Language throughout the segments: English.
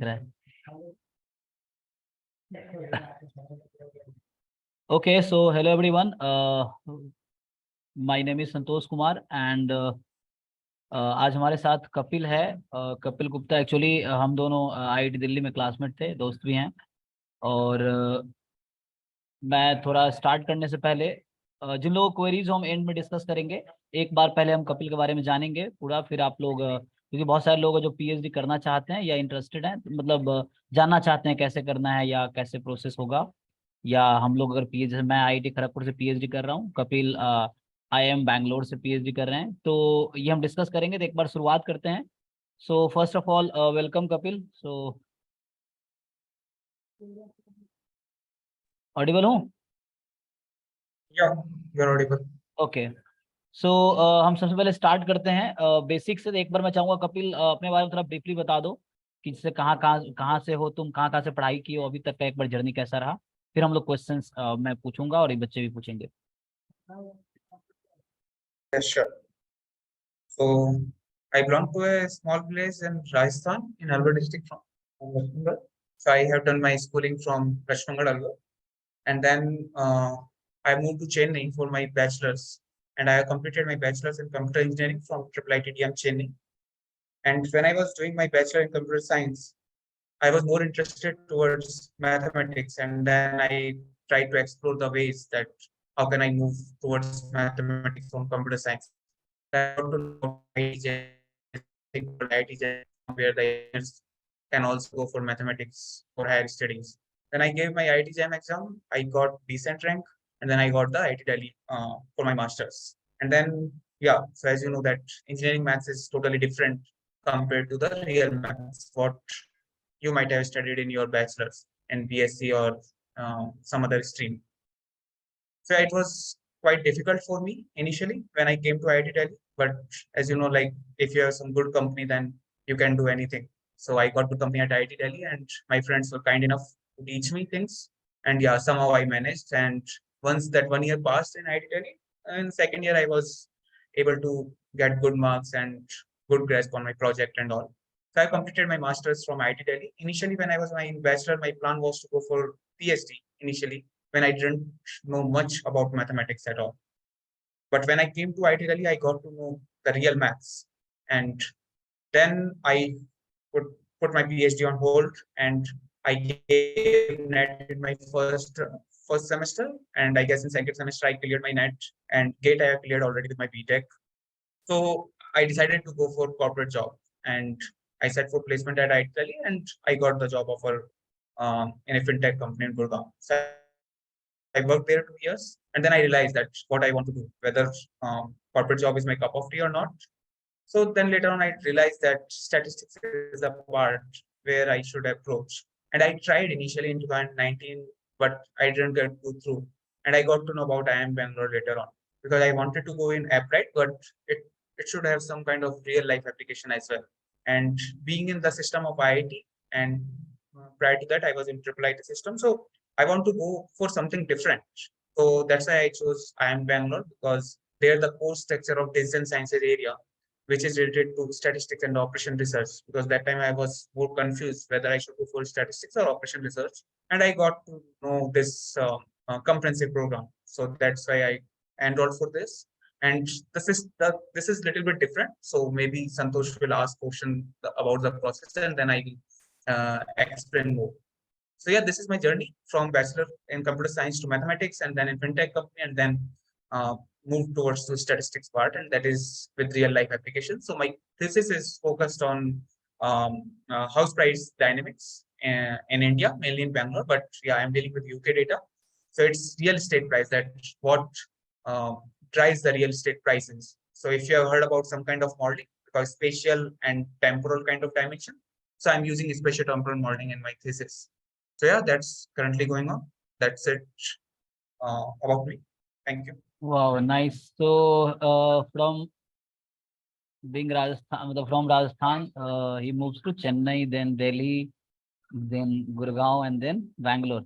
रहा है। Okay, so hello everyone. My name is Santosh Kumar and आज हमारे साथ कपिल है। कपिल गुप्ता। एक्चुअली हम दोनों IIT दिल्ली में क्लासमेट थे, दोस्त भी हैं। और मैं थोड़ा स्टार्ट करने से पहले जिन लोगों को क्वेरीज हम एंड में डिस्कस करेंगे, एक बार पहले हम कपिल के बारे में जानेंगे पूरा, फिर आप लोग क्योंकि बहुत सारे लोग जो PhD करना चाहते हैं या इंटरेस्टेड हैं, मतलब जानना चाहते हैं कैसे करना है या कैसे प्रोसेस होगा, या हम लोग अगर PhD, मैं IIT खड़गपुर से PhD कर रहा हूँ, कपिल IIM बैंगलोर से PhD कर रहे हैं, तो ये हम डिस्कस करेंगे। तो एक बार शुरुआत करते हैं। So first of all welcome Kapil. So Audible हूँ? Yeah, you're audible. ओके। सो हम सबसे पहले स्टार्ट करते हैं बेसिक से। एक बार मैं चाहूंगा कपिल अपने बारे में थोड़ा ब्रीफली बता दो कि जैसे कहाँ से हो तुम, कहाँ से पढ़ाई की हो, अभी तक का एक बार जर्नी कैसा रहा। फिर हम लोग क्वेश्चंस मैं पूछूंगा और ये बच्चे भी पूछेंगे। Yes, sure. So, I belong to a small place in Rajasthan, in Alwar district from West Bengal. So, I have done my schooling from West Bengal, Alwar. And then I moved to Chennai for my bachelor's. And I have completed my bachelor's in computer engineering from IIT JAM Chennai. And when I was doing my bachelor in computer science, I was more interested towards mathematics. And then I tried to explore the ways that how can I move towards mathematics from computer science. I got to know IIT where the engineers can also go for mathematics for higher studies. Then I gave my IIT JAM exam. I got decent rank, and then I got the IIT Delhi for my masters. And then yeah, so as you know that engineering maths is totally different compared to the real maths what you might have studied in your bachelor's in BSc or some other stream. So it was quite difficult for me initially when I came to IIT Delhi. But as you know, like if you have some good company, then you can do anything. So I got to company at IIT Delhi, and my friends were kind enough to teach me things. And yeah, somehow I managed. And once that 1 year passed in IIT Delhi, and second year I was able to get good marks and good grasp on my project and all. So I completed my masters from IIT Delhi. Initially, when I was my bachelor, my plan was to go for PhD initially when I didn't know much about mathematics at all. But when I came to IIT Delhi, I got to know the real maths. And then I put, put my PhD on hold, and I gave NET in my first semester. And I guess in second semester, I cleared my NET, and GATE I have cleared already with my BTech. So I decided to go for corporate job, and I set for placement at IIT Delhi, and I got the job offer in a fintech company in Gurgaon. So I worked there 2 years, and then I realized that what I want to do, whether corporate job is my cup of tea or not. So then later on, I realized that statistics is a part where I should approach. And I tried initially in 2019, but I didn't get through. And I got to know about IIM Bangalore later on because I wanted to go in applied, but it should have some kind of real life application as well. And being in the system of IIT, and prior to that, I was in triple IT system. So I want to go for something different. So that's why I chose IIM Bangalore, because there the core structure of decision sciences area, which is related to statistics and operation research. Because that time I was more confused whether I should go for statistics or operation research. And I got to know this comprehensive program. So that's why I enrolled for this. And this is little bit different. So maybe Santosh will ask question about the process, and then I will explain more. So yeah, this is my journey from bachelor in computer science to mathematics, and then in fintech company, and then move towards the statistics part, and that is with real life applications. So my thesis is focused on house price dynamics in India, mainly in Bangalore, but yeah, I'm dealing with UK data. So it's real estate price, that what drives the real estate prices. So if you have heard about some kind of modeling, because spatial and temporal kind of dimension, so I'm using spatial temporal modeling in my thesis. So yeah, that's currently going on. That's it about me. Thank you. Wow, nice. So from being Rajasthan, he moves to Chennai, then Delhi, then Gurgaon, and then Bangalore.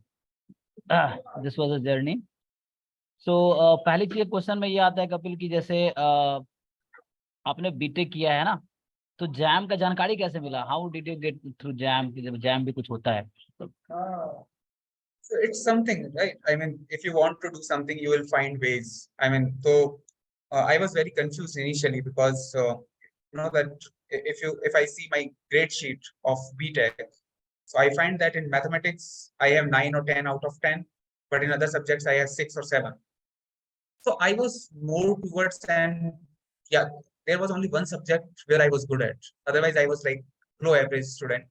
This was a journey. So पहली चीज question में ये आता है कपिल की, जैसे आपने BTech किया है ना, तो जैम का जानकारी कैसे मिला? How did you get through jam? जब जैम भी कुछ होता है तो So it's something, right? I mean, if you want to do something, you will find ways. I mean, so I was very confused initially because you know that if I see my grade sheet of BTech, so I find that in mathematics I have 9 or 10 out of 10, but in other subjects I have 6 or 7. So I was more towards, and yeah, there was only one subject where I was good at. Otherwise, I was like low average student.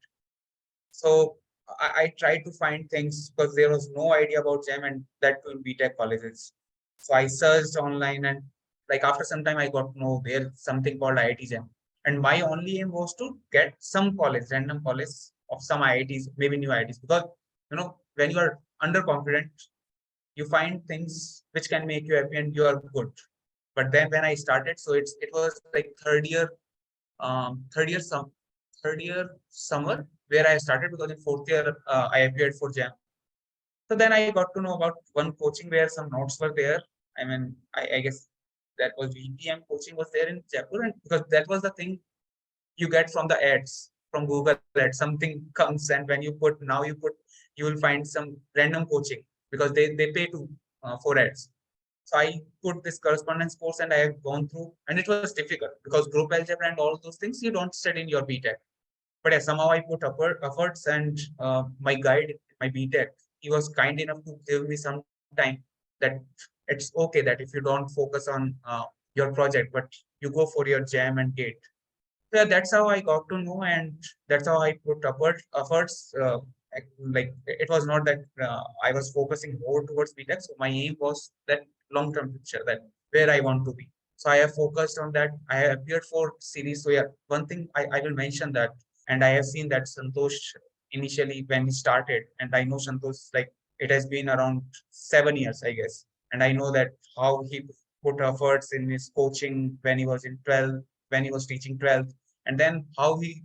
So I tried to find things because there was no idea about GEM, and that too in BTech colleges. So I searched online, and like after some time I got to know there's something called IIT JAM. And my only aim was to get some college, random college of some IITs, maybe new IITs, because you know when you are underconfident, you find things which can make you happy and you are good. But then when I started, so it was like third year summer where I started, because in fourth year I appeared for JAM. So then I got to know about one coaching where some notes were there. I mean, I guess that was VPM coaching was there in Jaipur, and because that was the thing you get from the ads from Google ads, something comes, and when you put, you will find some random coaching because they pay to for ads. So I put this correspondence course and I have gone through, and it was difficult because group algebra and all those things you don't study in your BTech. But yeah, somehow I put efforts, and my guide, my BTech, he was kind enough to give me some time that it's okay that if you don't focus on your project, but you go for your jam and gate. So yeah, that's how I got to know, and that's how I put efforts. Like it was not that I was focusing more towards BTech. So my aim was that long-term picture, that where I want to be. So I have focused on that. I have appeared for series. So yeah, one thing I will mention that, and I have seen that Santosh initially when he started, and I know Santosh, like it has been around 7 years, I guess, and I know that how he put efforts in his coaching when he was in 12, when he was teaching 12th, and then how he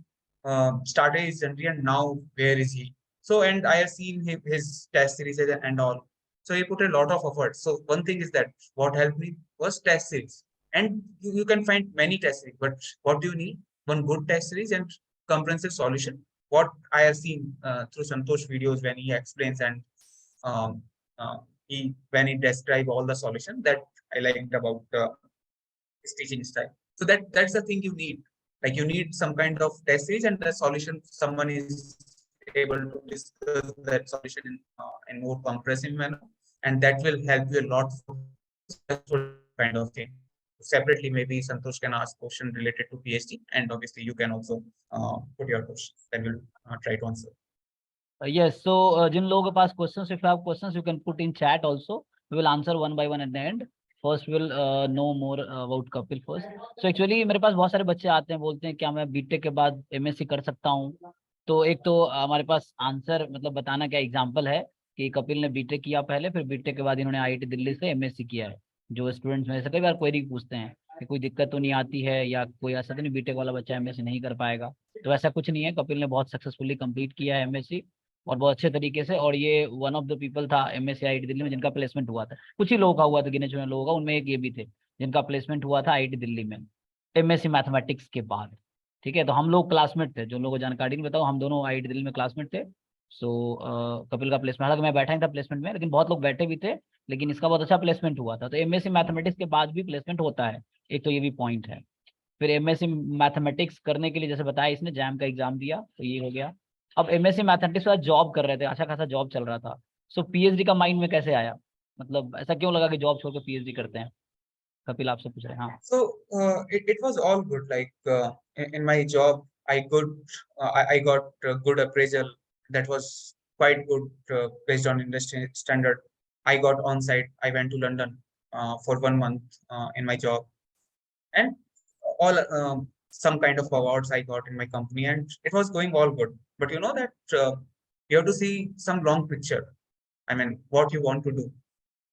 started his journey, and now where is he? So, and I have seen his test series and all. So he put a lot of effort. So one thing is that what helped me was test series, and you can find many test series, but what do you need? One good test series and comprehensive solution. What I have seen through Santosh videos when he explains, and um, he when he describe all the solution, that I liked about his teaching style. So that's the thing you need. Like you need some kind of test series and the solution. Someone is able to discuss that solution in more compressive manner, and that will help you a lot for successful kind of thing. Separately, maybe Santosh can ask question related to PhD, and obviously you can also put your questions. Then we'll try to answer. yes, so जिन लोगों के पास questions, if you have questions, you can put in chat also. We will answer one by one at the end. First, we'll know more about Kapil first. So actually मेरे पास बहुत सारे बच्चे आते हैं, बोलते हैं क्या मैं बीटेक के बाद एमएससी कर सकता हूँ? तो एक तो हमारे पास आंसर मतलब बताना क्या एग्जांपल है कि कपिल ने बीटेक किया पहले, फिर बीटेक के बाद इन्होंने आईआईटी दिल्ली से एमएससी किया है। जो स्टूडेंट्स में से कई बार क्वेरी पूछते हैं कि कोई दिक्कत तो नहीं आती है, या कोई ऐसा तो नहीं बीटेक वाला बच्चा एमएससी नहीं कर पाएगा। तो ऐसा कुछ नहीं है, कपिल ने बहुत सक्सेसफुली कंप्लीट किया है एमएससी और बहुत अच्छे तरीके से। और ये वन ऑफ द पीपल था एमएससी आईआईटी दिल्ली में जिनका प्लेसमेंट हुआ था। कुछ ही लोगों का हुआ था, गिने चुने लोगों का, उनमें एक ये भी थे जिनका प्लेसमेंट हुआ था आईआईटी दिल्ली में एमएससी मैथमेटिक्स के बाद। ठीक है, तो हम लोग क्लासमेट थे। जो लोगों को जानकारी नहीं बताओ, हम दोनों आईआईटी दिल्ली में क्लासमेट थे। सो कपिल का प्लेसमेंट, हालांकि मैं बैठा ही था प्लेसमेंट में, लेकिन बहुत लोग बैठे भी थे, लेकिन इसका बहुत अच्छा प्लेसमेंट हुआ था। तो एमएससी मैथमेटिक्स के बाद भी प्लेसमेंट होता है, एक तो ये भी पॉइंट है। फिर एमएससी मैथमेटिक्स करने के लिए जैसे बताया इसने जैम का एग्जाम दिया, तो ये हो गया। अब एमएससी मैथमेटिक्स के बाद जॉब कर रहे थे, अच्छा खासा जॉब चल रहा था। सो पीएचडी का माइंड में कैसे आया? मतलब ऐसा क्यों लगा कि जॉब छोड़ के पीएचडी करते हैं? कपिल आपसे पूछ रहे हैं। हाँ। So it was all good. Like in my job, I got good appraisal. That was quite good based on industry standard. I got on site. I went to London for 1 month in my job, and all some kind of awards I got in my company, and it was going all good. But you know that you have to see some long picture. I mean, what you want to do.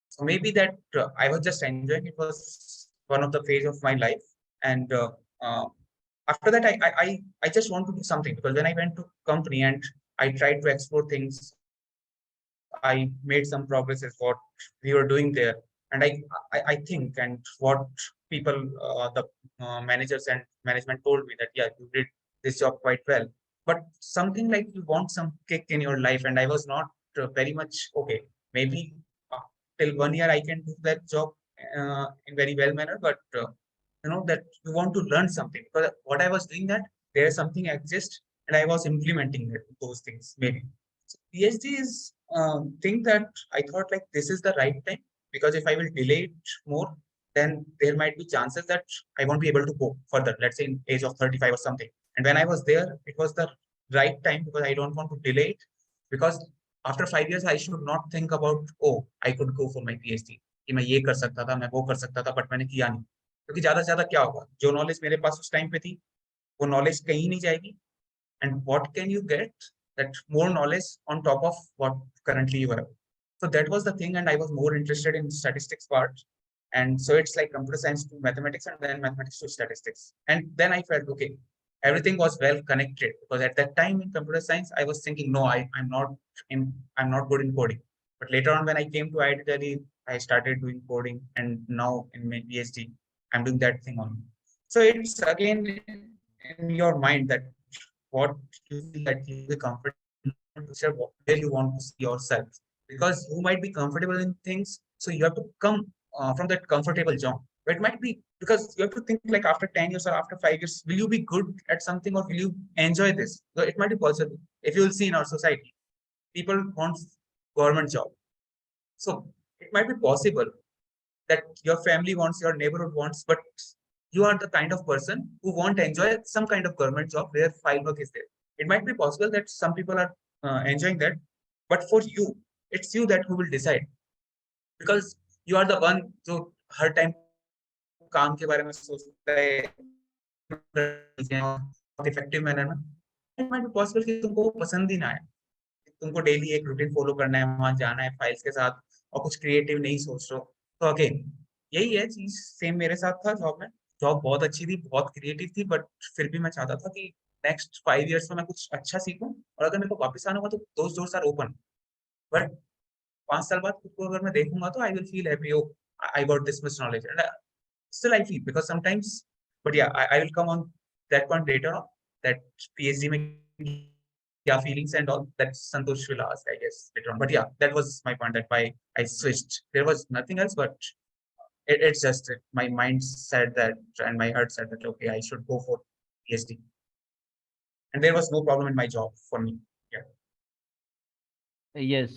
So maybe that I was just enjoying. It was one of the phase of my life, and uh, after that, I just want to do something, because when I went to company and I tried to explore things, I made some progress as what we were doing there, and I think, and what people, the managers and management told me that, yeah, you did this job quite well. But something like you want some kick in your life, and I was not very much okay. Maybe till 1 year I can do that job in very well manner, but that you want to learn something. Because what I was doing that there something exists, and I was implementing those things maybe. So PhD is thing that I thought like this is the right time, because if I will delay it more, then there might be chances that I won't be able to go further, let's say in age of 35 or something. And when I was there, it was the right time, because I don't want to delay it. Because after 5 years, I should not think about, oh, I could go for my PhD. कि मैं ये कर सकता था, मैं वो कर सकता था, बट मैंने किया नहीं. क्योंकि ज्यादा से ज्यादा क्या होगा, जो नॉलेज मेरे पास उस टाइम पे थी, वो नॉलेज कहीं नहीं जाएगी. And what can you get that more knowledge on top of what currently you have? So that was the thing, and I was more interested in statistics part. And so it's like computer science to mathematics, and then mathematics to statistics. And then I felt, okay, everything was well connected, because at that time in computer science, I was thinking, no, I'm not good in coding. But later on, when I came to IIT Delhi, I started doing coding, and now in my PhD, I'm doing that thing on. So it's again in your mind that what you feel that you be comfortable where you want to see yourself, because you might be comfortable in things, so you have to come from that comfortable zone. But it might be because you have to think like after 10 years or after 5 years, will you be good at something, or will you enjoy this? So it might be possible. If you will see in our society, people want government job, so it might be possible that your family wants, your neighborhood wants, but you are the kind of person who won't enjoy some kind of government job where file work is there. It might be possible that some people are enjoying that, but for you, it's you that who will decide, because you are the one जो हर time काम के बारे में सोचता है बहुत effective manner में. It might be possible कि तुमको पसंद ही ना आए, तुमको डेली एक रूटीन फॉलो करना है, वहां जाना है फाइल्स के साथ, और कुछ क्रिएटिव नहीं सोच रहे हो. तो अगेन यही है चीज, सेम मेरे साथ था जॉब में. जॉब बहुत अच्छी थी, बहुत क्रिएटिव थी, बट फिर भी मैं चाहता था कि नेक्स्ट 5 years में मैं कुछ अच्छा सीखूं, और अगर मेरे को वापस आना होगा तो those doors are open. But 5 साल बाद खुद को अगर मैं देखूंगा तो I will feel happy, oh I got this much knowledge. And still I feel, because sometimes, but yeah I will come on that point later on, that PhD में yeah, feelings and all that Santosh will ask, I guess, later on. But yeah, that was my point, that why I switched. There was nothing else, but it's just my mind said that, and my heart said that, okay, I should go for PhD. And there was no problem in my job for me. Yeah. Yes.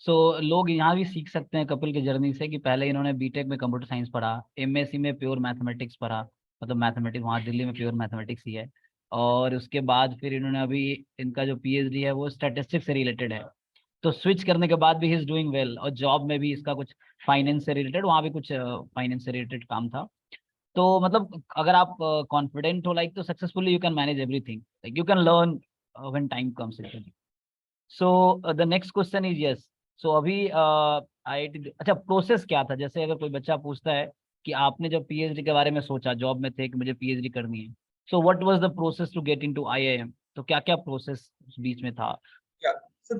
So लोग यहाँ भी सीख सकते हैं कपिल की journey से कि पहले इन्होंने बीटेक में कंप्यूटर साइंस पढ़ा, एमएससी में प्योर मैथमेटिक्स पढ़ा, मतलब मैथमेटिक्स वहाँ दिल्ली में प्योर मैथमेटिक्स ही है, और उसके बाद फिर इन्होंने अभी इनका जो पीएचडी है वो स्टैटिस्टिक्स से रिलेटेड है. तो स्विच करने के बाद भी ही इज डूइंग वेल, और जॉब में भी इसका कुछ फाइनेंस से रिलेटेड, वहाँ भी कुछ फाइनेंस से रिलेटेड काम था. तो मतलब अगर आप कॉन्फिडेंट हो लाइक, तो successfully you can manage everything, like you can learn when time comes. So the next question is yes. So अभी आईआईटी, अच्छा प्रोसेस क्या था, जैसे अगर कोई बच्चा पूछता है कि आपने जब पीएचडी के बारे में सोचा, जॉब में थे कि मुझे पीएचडी करनी है, so what was the process to get into IIM? तो क्या क्या प्रोसेस उस बीच में था? Yeah. So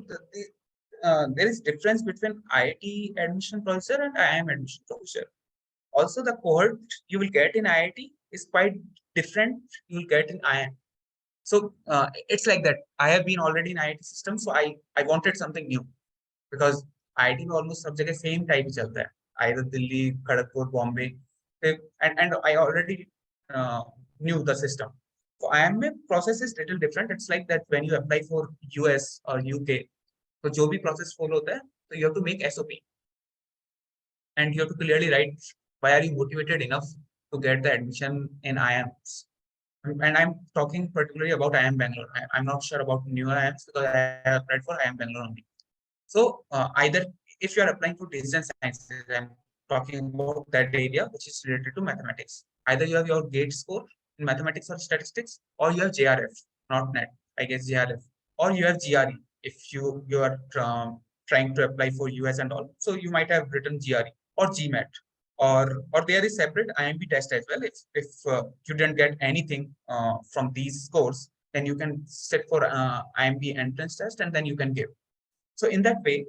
there is difference between IIT admission procedure and IIM admission procedure. Also, the cohort you will get in IIT is quite different you will get in IIM. So it's like that. I have been already in IIT system, so I wanted something new, because IIT में almost सब जगह same type ही चलता है, either Delhi, Kharagpur, Bombay, and I already knew the system. So IIM में process is little different. It's like that when you apply for US or UK, तो जो भी process follow होता है, so you have to make SOP, and you have to clearly write why are you motivated enough to get the admission in IIMs. And I'm talking particularly about IIM Bangalore. I'm not sure about new IIMs, because I have applied for IIM Bangalore only. So either if you are applying for distance sciences, I'm talking about that area which is related to mathematics. Either you have your GATE score in mathematics or statistics, or you have JRF, not NET, I guess JRF, or you have GRE if you are trying to apply for US and all. So you might have written GRE or GMAT, or there is separate IMB test as well. If you didn't get anything from these scores, then you can sit for IMB entrance test, and then you can give. So in that way,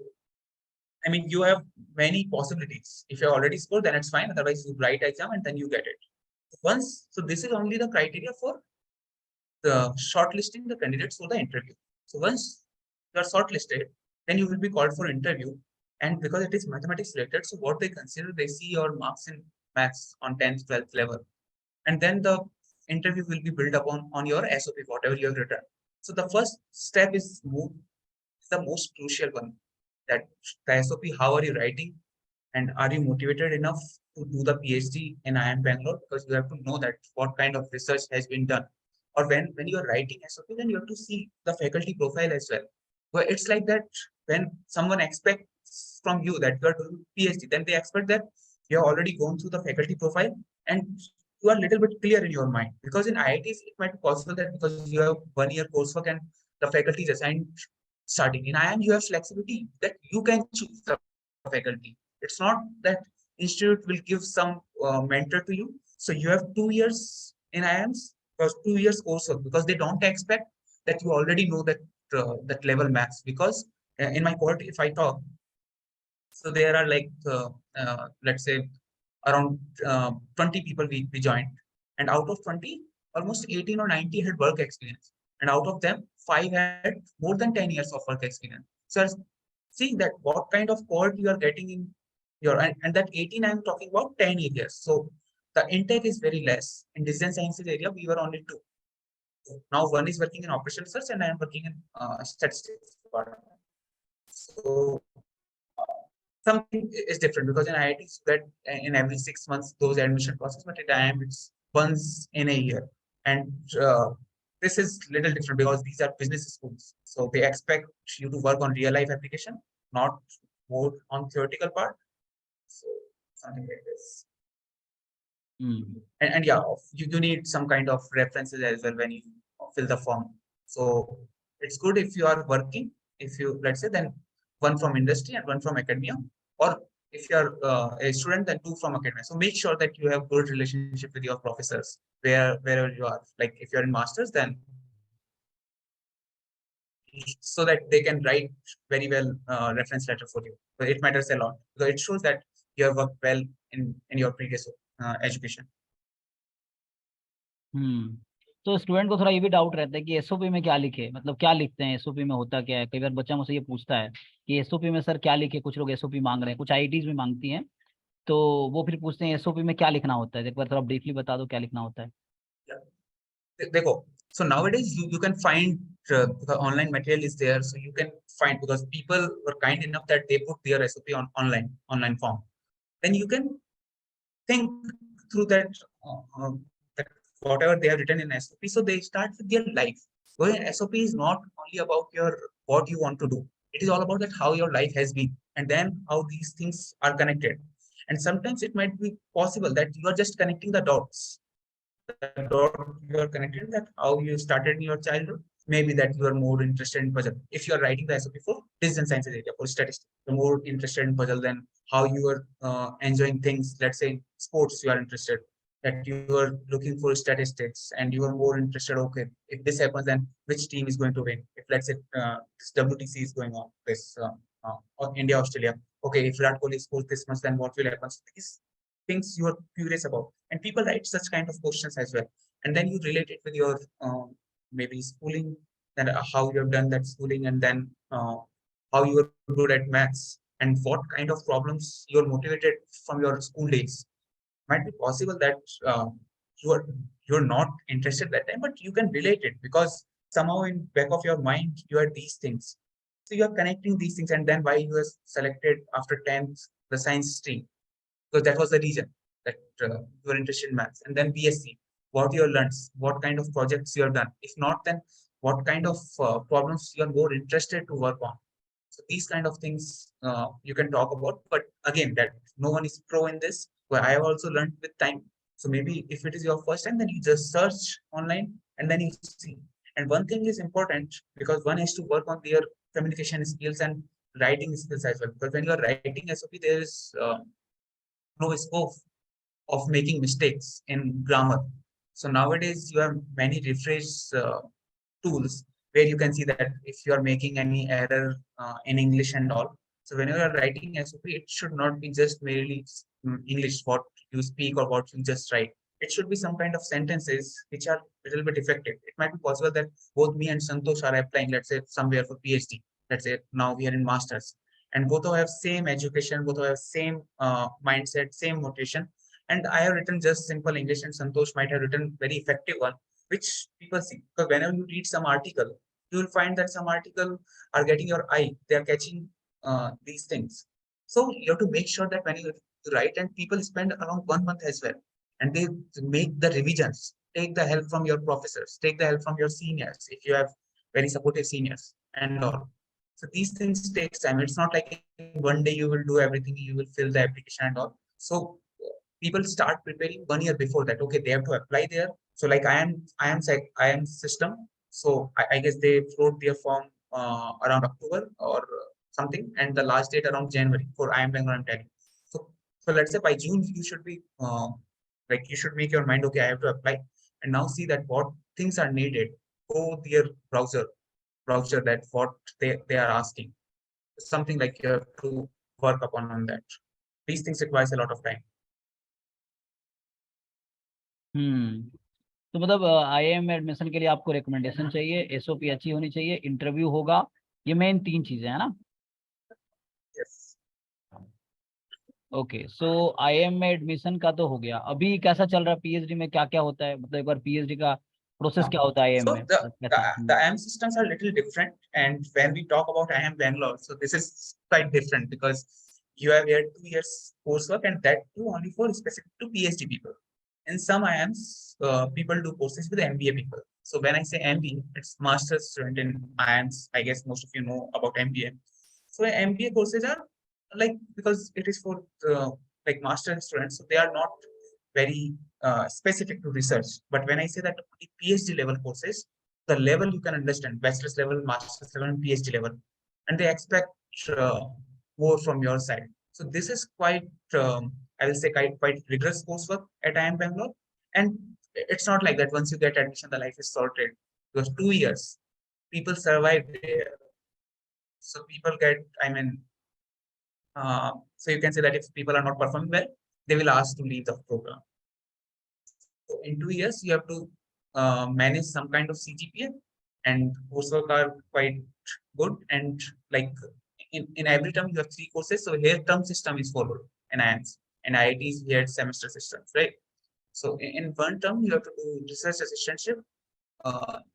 I mean, you have many possibilities. If you already scored, then it's fine. Otherwise, you write exam and then you get it. So this is only the criteria for the shortlisting the candidates for the interview. So once you are shortlisted, then you will be called for interview. And because it is mathematics related, so what they consider, they see your marks in maths on 10th, 12th level. And then the interview will be built upon on your SOP, whatever you have written. So the first step is the most crucial one. That the SOP, how are you writing? And are you motivated enough to do the PhD in IIM Bangalore? Because you have to know that what kind of research has been done. Or when you're writing SOP, then you have to see the faculty profile as well. But it's like that when someone expects from you that you are doing PhD, then they expect that you have already gone through the faculty profile and you are a little bit clear in your mind. Because in IITs, it might be possible that because you have 1 year coursework and the faculty is assigned starting. In IIM, you have flexibility that you can choose the faculty. It's not that institute will give some mentor to you. So you have 2 years in IIMs, because 2 years coursework, because they don't expect that you already know that level maths. Because in my cohort, if I talk, so there are like let's say around 20 people we joined, and out of 20, almost 18 or 19 had work experience, and out of them 5 had more than 10 years of work experience. So seeing that what kind of cohort you are getting in your, and that 18 I'm talking about 10 areas. So the intake is very less. In design sciences area, we were only 2. Now one is working in operational research and I am working in statistics department. So something is different, because in IITs that in every 6 months those admission process, but at IIM it's once in a year. And this is little different because these are business schools. So they expect you to work on real life application, not more on theoretical part. So something like this. And yeah, you need some kind of references as well when you fill the form. So it's good if you are working, if you, let's say, then one from industry and one from academia, or if you are a student, then 2 from academia. So make sure that you have good relationship with your professors wherever you are. Like if you're in masters, then so that they can write very well reference letter for you. So it matters a lot, because it shows that you have worked well in your previous education. तो student को थोड़ा ये भी doubt रहता है कि SOP में क्या लिखे, मतलब क्या लिखते हैं, एसओपी में होता क्या है। कई बार बच्चा मुझसे ये पूछता है कि एसओपी में सर क्या लिखे। कुछ लोग एसओपी मांग रहे हैं, कुछ आईआईटीज भी मांगती हैं, तो वो फिर पूछते हैं एसओपी में क्या लिखना होता है। एक बार थोड़ा ब्रीफली बता दो क्या लिखना होता है। देखो, so nowadays you can find the online material is there, so you can find, because people were kind enough that they put their SOP on online form. Then you can think through that, that whatever they have written in SOP. So they start with their life. So SOP is not only about your what you want to do. It is all about that how your life has been, and then how these things are connected. And sometimes it might be possible that you are just connecting the dots. The dot you are connected, that how you started in your childhood. Maybe that you are more interested in puzzle. If you are writing the SOP for business sciences area, for statistics, you're more interested in puzzle than how you are enjoying things. Let's say sports, you are interested, that you are looking for statistics, and you are more interested, okay, if this happens, then which team is going to win. If let's say this WTC is going on, this India Australia, okay, if Virat Kohli scores this much, then what will happen? So these things you are curious about, and people write such kind of questions as well, and then you relate it with your maybe schooling, and how you have done that schooling, and then how you are good at maths, and what kind of problems you are motivated from your school days. Might be possible that you're not interested that time, but you can relate it, because somehow in back of your mind you had these things. So you are connecting these things, and then why you were selected after 10th the science stream, because that was the reason that you were interested in maths. And then BSc, what you learned, what kind of projects you have done. If not, then what kind of problems you are more interested to work on. So these kind of things you can talk about, but again, that no one is pro in this. But I have also learned with time. So maybe if it is your first time, then you just search online and then you see. And one thing is important, because one has to work on their communication skills and writing skills as well. Because when you are writing SOP, there is no scope of making mistakes in grammar. So nowadays you have many rephrase tools where you can see that if you are making any error in English and all, So whenever you are writing SOP, it should not be just merely English, what you speak or what you just write. It should be some kind of sentences which are a little bit effective. It might be possible that both me and Santosh are applying, let's say, somewhere for PhD. Let's say now we are in masters, and both of us have same education, both of us have same mindset, same motivation. And I have written just simple English, and Santosh might have written very effective one, which people see. Because whenever you read some article, you will find that some article are getting your eye. They are catching these things. So you have to make sure that when you write, and people spend around 1 month as well, and they make the revisions, take the help from your professors, take the help from your seniors if you have very supportive seniors and all. So these things takes time. It's not like one day you will do everything, you will fill the application and all. So people start preparing 1 year before that. Okay, they have to apply there. So like I am system. So I guess they wrote their form around October or something, and the last date around January for IIM Bangalore, I'm telling. So let's say by June you should be like you should make your mind, okay, I have to apply, and now see that what things are needed. Go their browser that what they are asking. Something like you have to work upon on that. These things requires a lot of time. तो मतलब IIM में admission के लिए आपको recommendation चाहिए, SOP अच्छी होनी चाहिए, इंटरव्यू होगा, ये मेन 3 चीजें है ना? Yes. ओके, सो IIM में एडमिशन का तो हो गया, अभी कैसा चल रहा है पीएचडी में, क्या क्या होता है, मतलब एक बार पीएचडी का प्रोसेस क्या होता है IIM So में? the IIM systems are little different, and when we talk about IIM Bangalore, so this is quite different because you have here 2 years coursework, and that too only for specific to PhD people. In some IIMs, people do courses with MBA people. So when I say MBA, it's master's student in IIMs. I guess most of you know about MBA. So MBA courses are like, because it is for like master's students, so they are not very specific to research. But when I say that PhD level courses, the level you can understand, bachelor's level, master's level, and PhD level, and they expect more from your side. So this is quite, I will say, quite rigorous coursework at IIM Bangalore. And it's not like that once you get admission, the life is sorted. Because 2 years, people survive there. So people get, I mean, so you can say that if people are not performing well, they will ask to leave the program. So in 2 years, you have to manage some kind of CGPA, and coursework are quite good. And like in every term, you have 3 courses. So here term system is followed in IIMs, and IITs we had semester systems, right? So in one term, you have to do research assistantship,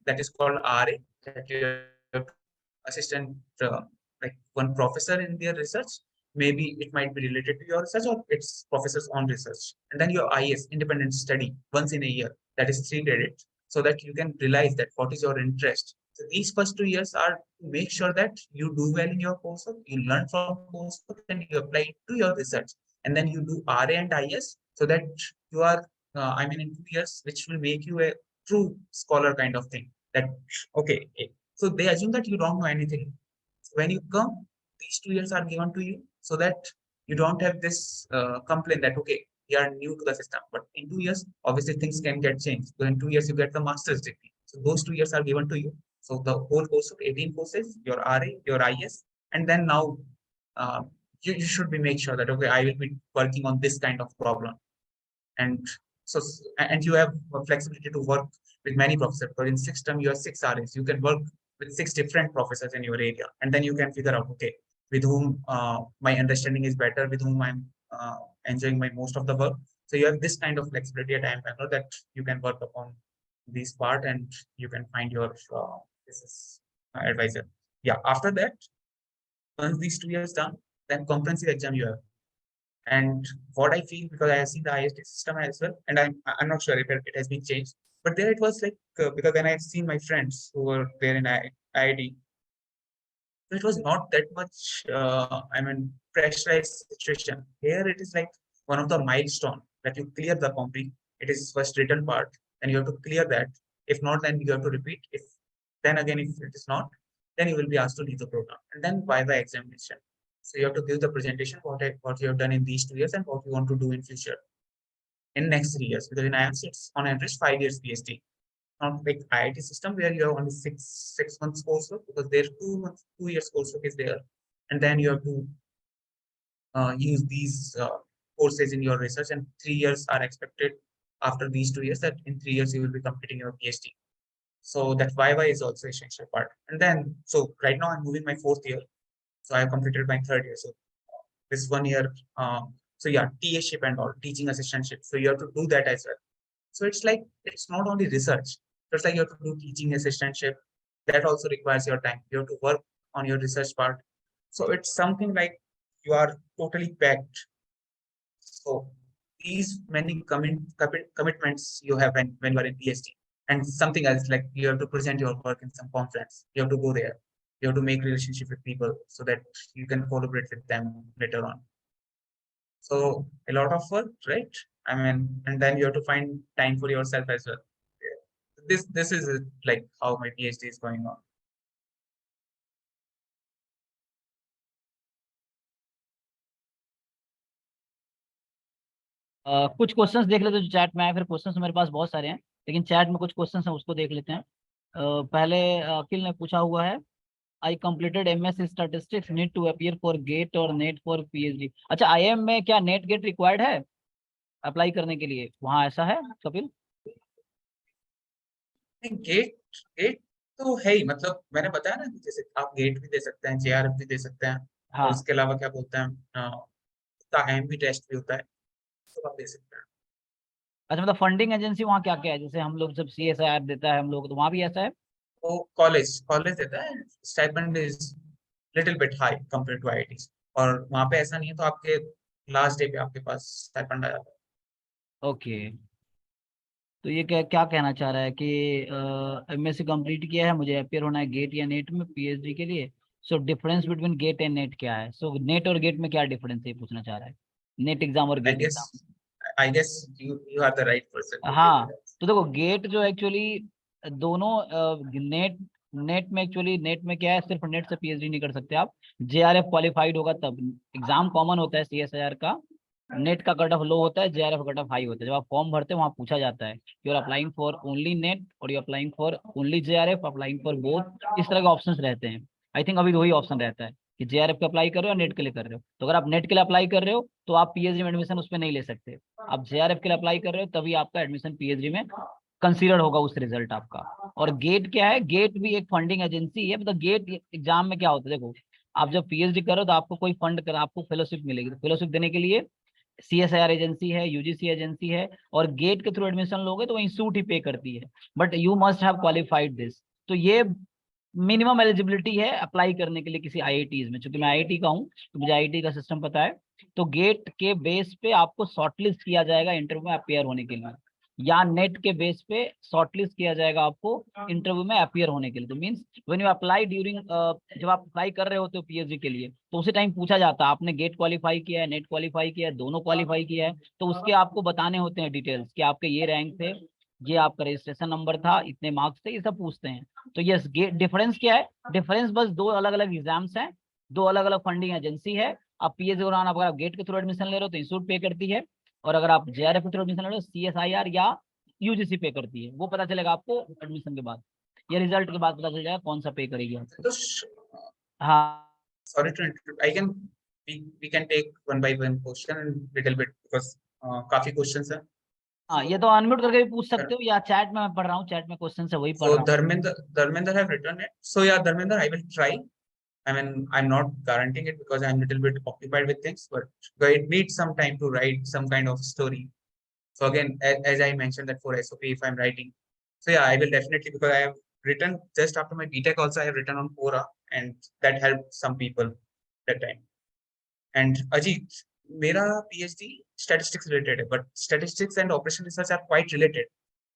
that is called RA, that you have to assistant like one professor in their research. Maybe it might be related to your research or it's professor's own research. And then your IS, independent study, once in a year, that is 3 credits, so that you can realize that what is your interest. So these first 2 years are to make sure that you do well in your coursework, you learn from coursework, and you apply it to your research. And then you do RA and IS, so that you are, I mean, in 2 years, which will make you a true scholar kind of thing. That, okay, so they assume that you don't know anything. When you come, these 2 years are given to you so that you don't have this complaint that, okay, you are new to the system. But in 2 years, obviously things can get changed. So in 2 years, you get the master's degree. So those 2 years are given to you. So the whole course of 18 courses, your RA, your IS, and then now you should be make sure that, okay, I will be working on this kind of problem. And so, and you have flexibility to work with many professors. But in 6 term, you have 6 RAs. You can work with 6 different professors in your area, and then you can figure out, okay, with whom my understanding is better, with whom I'm enjoying my most of the work. So you have this kind of flexibility at IIM Bangalore that you can work upon this part, and you can find your business advisor. Yeah. After that, once these 2 years done, then comprehensive exam you have. And what I feel, because I have seen the IST system as well, and I'm not sure if it has been changed, but there it was like, because when I've seen my friends who were there in IIT, it was not that much, I mean, pressurized situation. Here it is like one of the milestone that you clear the compre. It is first written part, and you have to clear that. If not, then you have to repeat. If then again, if it is not, then you will be asked to leave the program, and then by the examination. So you have to give the presentation what you have done in these 2 years and what you want to do in future, in next 3 years. Because in IIMs it's on average 5 years PhD. Not like IIT system where you have only six months coursework, because there 2 years coursework is there, and then you have to use these courses in your research, and 3 years are expected after these 2 years, that in 3 years you will be completing your PhD. So that YY is also essential part. And then, so right now I'm moving my 4th year. So I have completed my 3rd year. So this 1 year, so yeah, TA-ship and all, teaching assistantship. So you have to do that as well. So it's like, it's not only research. It's like you have to do teaching assistantship. That also requires your time. You have to work on your research part. So it's something like you are totally packed. So these many commitments you have when you are in PhD. And something else, like you have to present your work in some conference. You have to go there. You have to make relationship with people so that you can collaborate with them later on. So a lot of work, right? I mean, and then you have to find time for yourself as well. This is like how my PhD is going on. कुछ questions देख लेते हैं जो chat में आए, फिर questions मेरे पास बहुत सारे हैं, लेकिन चैट में कुछ क्वेश्चंस हैं उसको देख लेते हैं। पहले अखिल ने पूछा हुआ है, I completed MS statistics, need to appear for GATE और नेट फॉर PhD। अच्छा, IIM में क्या नेट गेट रिक्वायर्ड है अप्लाई करने के लिए? वहाँ ऐसा है कपिल? गेट गेट तो है ही, मतलब मैंने बताया ना कि जैसे आप गेट भी दे सकते हैं, JRF भी दे सकते हैं, हाँ। और इसके अलावा क्या बोलते हैं, IIM भी टेस्ट भी होता है, तो आप दे सकते हैं। अच्छा, मतलब फंडिंग एजेंसी वहाँ क्या क्या है? जैसे हम लोग जब CSIR देता है हम लोग, तो वहाँ भी ऐसा है? वो कॉलेज देता है, stipend is little bit high compare to IIT, और वहाँ पे ऐसा नहीं है, तो आपके लास्ट डे पे आपके पास स्टाइपेंड आ जाता है। ओके, तो ये क्या क्या कहना चाह रहा है कि MSc कंप्लीट किया है, मुझे अपियर होना है गेट या नेट में PhD के लिए। So difference between GATE and NET क्या है? सो नेट और गेट में क्या डिफरेंस है, ये पूछना चाह रहा है, नेट एग्जाम और I GATE guess exam. I guess you are the right person. हाँ, तो देखो गेट जो एक्चुअली दोनों नेट नेट में एक्चुअली नेट में क्या है, सिर्फ नेट से PhD नहीं कर सकते आप, JRF क्वालिफाइड होगा तब। एग्जाम कॉमन होता है CSIR का, नेट का कट ऑफ लो होता है, JRF कट ऑफ हाई होता है। जब आप फॉर्म भरते हैं वहाँ पूछा जाता है you are applying for only NET और you applying for only JRF, applying for both, इस तरह के ऑप्शंस रहते हैं। आई थिंक अभी वही ऑप्शन रहता है कि JRF के अप्लाई कर रहे हो या नेट के लिए कर रहे हो। तो अगर आप नेट के लिए अप्लाई कर रहे हो तो आप PhD में एडमिशन उस पर नहीं ले सकते। आप JRF के लिए अप्लाई कर रहे हो तभी आपका एडमिशन PhD में कंसीडर होगा उस रिजल्ट आपका। और गेट क्या है? गेट भी एक फंडिंग एजेंसी है। मतलब गेट एग्जाम में क्या होता है, देखो आप जब PhD करो तो आपको कोई फंड कर, आपको फेलोशिप मिलेगी, तो फेलोशिप देने के लिए CSIR एजेंसी है, UGC एजेंसी है, और गेट के थ्रू एडमिशन लोगे तो इंस्टीट्यूट ही पे करती है, but you must have qualified this. तो ये मिनिमम एलिजिबिलिटी है अप्लाई करने के लिए किसी IITs में। चूंकि मैं IIT का हूँ तो मुझे IIT का सिस्टम पता है। तो गेट के बेस पे आपको शॉर्टलिस्ट किया जाएगा इंटरव्यू में अपियर होने के लिए, या नेट के बेस पे शॉर्टलिस्ट किया जाएगा आपको इंटरव्यू में अपियर होने के लिए। तो means when you apply during, जब आप अप्लाई कर रहे होते हो PhD के लिए, तो उसी टाइम पूछा जाता है आपने गेट क्वालिफाई किया है, नेट क्वालिफाई किया है, दोनों क्वालिफाई किया है, तो उसके आपको बताने होते हैं डिटेल्स कि आपके ये रैंक थे, ये आपका रजिस्ट्रेशन नंबर था, इतने मार्क्स थे, ये सब पूछते हैं। तो यस, गेट डिफरेंस क्या है? डिफरेंस बस दो अलग अलग एग्जाम्स हैं, दो अलग अलग फंडिंग एजेंसी है। आप PhD दौरान अगर आप गेट के थ्रू एडमिशन ले रहे हो तो इंस्टीट्यूट पे करती है, और अगर आप JRF के थ्रू एडमिशन ले रहे हो CSIR या UGC पे करती है। वो पता चलेगा आपको एडमिशन के बाद या रिजल्ट के बाद पता चल जाएगा कौन सा पे करेगी आपको। तो हाँ, sorry to interrupt. We can take one by one question and little bit because काफी questions हैं. हाँ, ये तो अनम्यूट करके भी पूछ सकते हो, या चैट में मैं पढ़ रहा हूँ, चैट में क्वेश्चन है वही पढ़ So रहा हूँ। Dharmender have written it. So yeah, Dharmender, I will try. I mean, I'm not guaranteeing it because I'm a little bit occupied with things, but it needs some time to write some kind of story. So again, as I mentioned that for SOP, if I'm writing, so yeah, I will definitely, because I have written just after my BTech also, I have written on Quora, and that helped some people that time. And Ajit, मेरा PhD statistics related है, but statistics and operation research are quite related,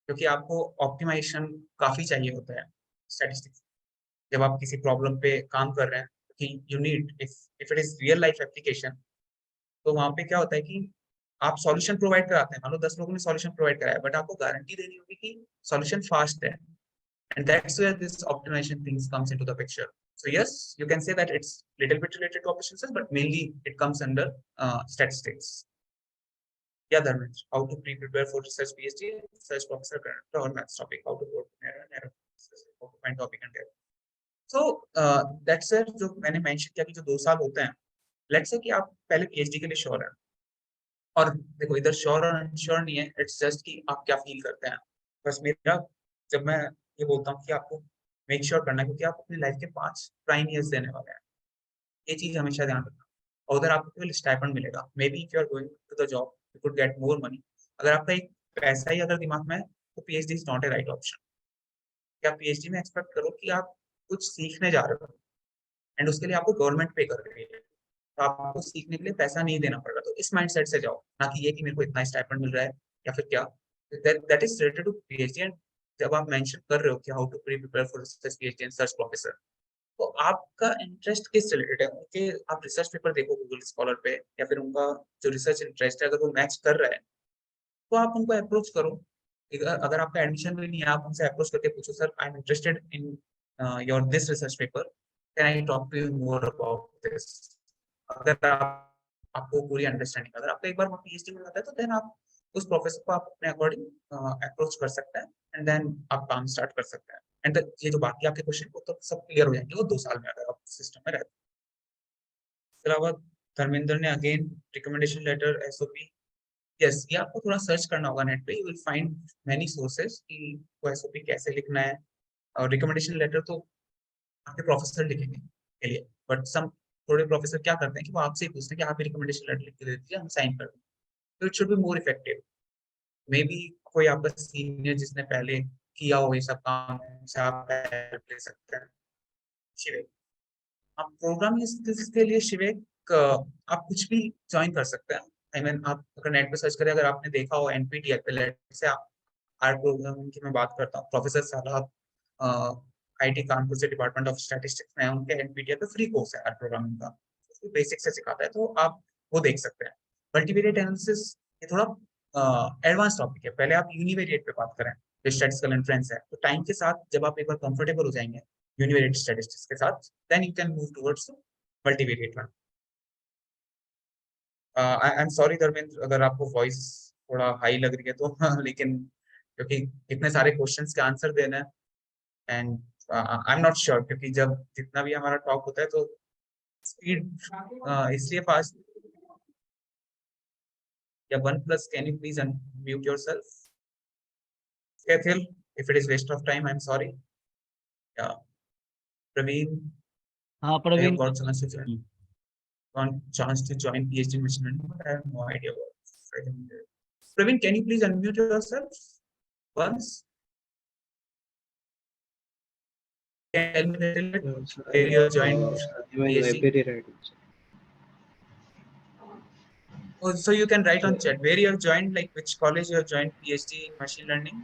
क्योंकि आपको optimisation काफी चाहिए होता है statistics जब आप किसी प्रॉब्लम पे काम कर रहे हैं, कि you need if it is real life application, तो वहां पे क्या होता है कि आप सॉल्यूशन प्रोवाइड कराते हैं, मान लो 10 लोगों ने सॉल्यूशन प्रोवाइड कराया, बट आपको गारंटी देनी होगी कि सॉल्यूशन फास्ट है, and that's where this optimization things comes into the picture. So yes, you can say that it's little bit related to operations, but mainly it comes under statistics. Yeah, Dharmendra, how to prepare for research PhD, research professor or maths topic, how to go narrow, how to find topic and get. So that's it. जो मैंने mention किया कि जो 2 साल होते हैं, let's say कि आप पहले पीएचडी के लिए श्योर है, और देखो इधर श्योर और अनश्योर नहीं है, इट्स जस्ट कि आप क्या फील करते हैं। बस मेरा, जब मैं ये बोलता हूँ कि आपको मेक श्योर करना है, क्योंकि आप अपनी लाइफ के 5 प्राइम ईयर्स देने वाले हैं, ये चीज हमेशा ध्यान रखना। और उधर आपको केवल स्टाइपेंड मिलेगा, maybe if you are going to the job you could get more money. अगर आपका एक पैसा ही अगर दिमाग में है तो PhD is not a right option. क्या पीएचडी में एक्सपेक्ट करो कि आप कुछ सीखने जा रहे हो, एंड उसके लिए आपको गवर्नमेंट पे कर रही है, तो आपको सीखने के लिए पैसा नहीं देना पड़ेगा। तो इस माइंडसेट से जाओ, ना कि ये कि मेरे को इतना स्टाइपेंड मिल रहा है या फिर क्या। That is related to PhD. And जब आप मेंशन कर रहे हो कि how to prepare for research PhD and search professor, तो आपका इंटरेस्ट किस रिलेटेड है, उनके आप रिसर्च पेपर देखो गूगल स्कॉलर पे, या फिर उनका जो रिसर्च इंटरेस्ट है अगर वो मैच कर रहा है तो आप उनको अप्रोच करो। अगर आपका एडमिशन भी नहीं है, आप उनसे अप्रोच करके पूछो, sir I am interested in your this research paper, can I talk to you more about this. अगर आपको पूरी अंडरस्टैंडिंग, अगर आपको एक बार पीएचडी मिल जाता है तो देन आप उस प्रोफेसर को आप अपने अकॉर्डिंग अप्रोच कर सकते हैं, एंड देन आप काम स्टार्ट कर सकते हैं। एंड ये जो बाकी आपके क्वेश्चन को तो सब क्लियर हो जाएंगे वो 2 साल में, अगर आप सिस्टम में रहते हैं। इसके अलावा धर्मेंद्र ने again recommendation letter SOP, yes ये आपको थोड़ा सर्च करना होगा नेट पे, you will find many sources कि वो एसओपी कैसे लिखना है। और रिकमेंडेशन लेटर तो आपके प्रोफेसर लिखेंगे के लिए, बट सम थोड़े प्रोफेसर क्या करते हैं कि वो आपसे ही पूछते हैं कि आप रिकमेंडेशन लेटर लिख के दे दीजिए, हम साइन कर दें। तो it should be more effective. May be कोई आपका सीनियर जिसने पहले किया हो ये सब काम, से आप हेल्प ले सकते हैं। शिवेक, आप प्रोग्रामिंग स्किल्स के लिए शिवेक आप कुछ भी ज्वाइन कर सकते हैं। आई मीन आप अगर नेट पे सर्च करें, अगर आपने देखा हो एनपीटीईएल पे, लेट से आप आर्ट प्रोग्रामिंग की मैं बात करता हूँ, प्रोफेसर साहब आईटी कानपुर से डिपार्टमेंट ऑफ स्टैटिस्टिक्स में, उनके एनपीटीईएल पे फ्री कोर्स है आर्ट प्रोग्रामिंग का, उसको बेसिक से सिखाता है, तो आप वो देख सकते हैं। मल्टीवेरिएट एनालिसिस ये थोड़ा एडवांस टॉपिक है, पहले आप यूनिवेरिएट पे बात करें जो स्टैटिस्टिकल इन्फ्रेंस है। तो टाइम के साथ जब आप एक बार कंफर्टेबल हो जाएंगे यूनिवेरिएट स्टैटिस्टिक्स के साथ, then you can move towards multivariate one. I am sorry Dharmendra अगर आपको वॉइस थोड़ा हाई लग रही है तो लेकिन क्योंकि इतने सारे क्वेश्चंस के आंसर देना है, and I am not sure, क्योंकि जब जितना भी हमारा टॉक होता है तो स्पीड इसलिए फास्ट। या one plus, can you please unmute yourself? Kapil, if it is waste of time, I'm sorry. Yeah, Praveen, हाँ I have Praveen. got chance to join PhD machine learning, but I have no idea what I can do. Praveen, can you please unmute yourself once? Can you tell me a little bit where you have joined PhD? Oh, so you can write on chat where you have joined, like which college you have joined PhD in machine learning.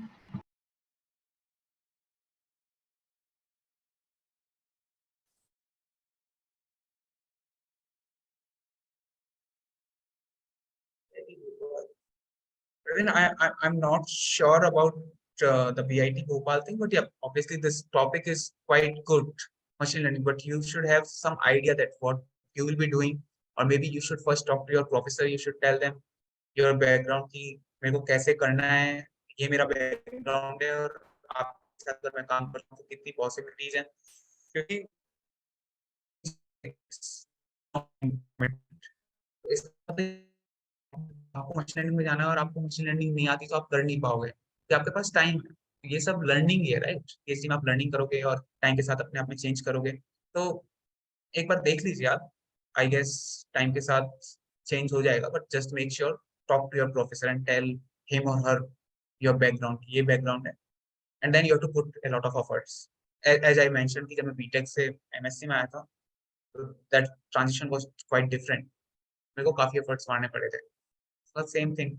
Praveen, I'm not sure about the BIT Bhopal thing, but yeah, obviously this topic is quite good, machine learning, but you should have some idea that what you will be doing, or maybe you should first talk to your professor, you should tell them your background कि मेरे को कैसे करना है, ये मेरा background है, और आपके साथ अगर मैं काम करता हूँ तो कितनी possibilities हैं, क्योंकि आपको मशीन लर्निंग में जाना है और आपको मशीन लर्निंग नहीं आती तो आप कर नहीं पाओगे, कि आपके पास टाइम है। ये सब लर्निंग ही है, राइट? ये चीज आप लर्निंग करोगे और टाइम के साथ अपने आप में चेंज करोगे, तो एक बार देख लीजिए आप। आई गेस टाइम के साथ चेंज हो जाएगा, but just make sure talk to your professor and tell him और हर योर बैकग्राउंड, ये बैकग्राउंड है, and then you have to put a lot of efforts. As I mention कि जब मैं बीटेक से एमएससी में आया था, तो that transition was quite different, मेरे को काफी एफर्ट्स मारने पड़े थे। Same thing.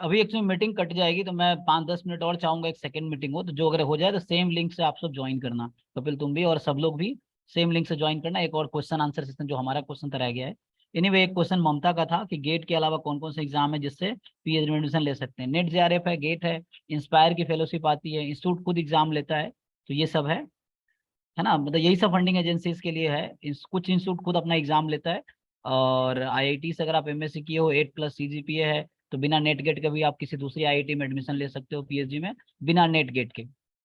अभी एक्चुअली मीटिंग कट जाएगी, तो मैं 5-10 मिनट और चाहूंगा एक सेकंड मीटिंग हो, तो जो अगर हो जाए तो सेम लिंक से आप सब ज्वाइन करना। कपिल तुम भी और सब लोग भी सेम लिंक से ज्वाइन करना। एक और क्वेश्चन आंसर सेशन जो हमारा क्वेश्चन रह गया है। एनीवे एक क्वेश्चन ममता का था कि गेट के अलावा कौन कौन से एग्जाम है जिससे पीएचडी में एडमिशन ले सकते हैं। नेट जेआरएफ है, गेट है, इंस्पायर की फेलोशिप आती है, इंस्टीट्यूट खुद एग्जाम लेता है, तो ये सब है ना। मतलब यही सब फंडिंग एजेंसीज के लिए है। कुछ इंस्टीट्यूट खुद अपना एग्जाम लेता है। और आईआईटी से अगर आप एमएससी किए हो, 8+ सीजीपीए है, तो बिना नेट गेट के भी आप किसी दूसरी आईआईटी में एडमिशन ले सकते हो पीएचडी में, बिना नेट गेट के।